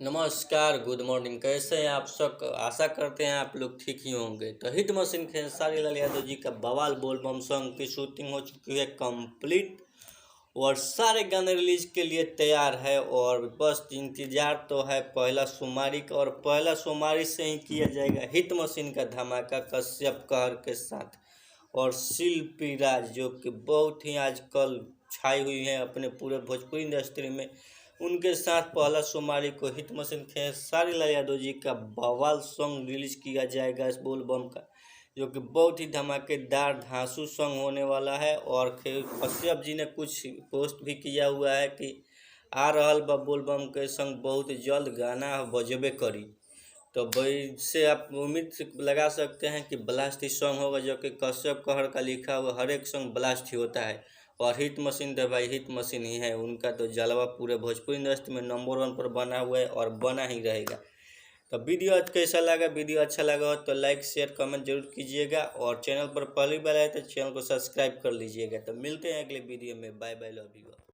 नमस्कार, good morning. कैसे हैं आप सब? आशा करते हैं आप लोग ठीक ही होंगे। तो हिट मशीन खेसारी लाल यादव जी का बवाल बोल बम सॉन्ग की शूटिंग हो चुकी है कंप्लीट और सारे गाने रिलीज के लिए तैयार है और बस इंतजार तो है पहला सोमवारी का। और पहला सोमवारी से ही किया जाएगा हिट मशीन का धमाका कश्यप कहर के साथ और शिल्पी राज, जो कि बहुत ही आजकल छाई हुई हैं अपने पूरे भोजपुरी इंडस्ट्री में। उनके साथ पहला सोमवारी को हिट मशीन खेसारी लाल यादव जी का बवाल सॉन्ग रिलीज किया जाएगा इस बोल बम का, जो कि बहुत ही धमाकेदार धांसू सॉन्ग होने वाला है। और कश्यप जी ने कुछ पोस्ट भी किया हुआ है कि आ रहल बा बोल बम के संग बहुत जल्द गाना बजबे करी। तो भाई से आप उम्मीद लगा सकते हैं कि ब्लास्ट ही सॉन्ग होगा, जो कि कश्यप कहर का लिखा हुआ हर एक सॉन्ग ब्लास्ट ही होता है। और हिट मशीन तो भाई हिट मशीन ही है, उनका तो जलवा पूरे भोजपुरी इंडस्ट्री में नंबर 1 पर बना हुआ है और बना ही रहेगा। तो वीडियो आज कैसा लगा? वीडियो अच्छा लगा हो तो लाइक शेयर कमेंट जरूर कीजिएगा और चैनल पर पहली बार आए तो चैनल को सब्सक्राइब कर लीजिएगा। तो मिलते हैं अगले वीडियो में। Bye bye, love you.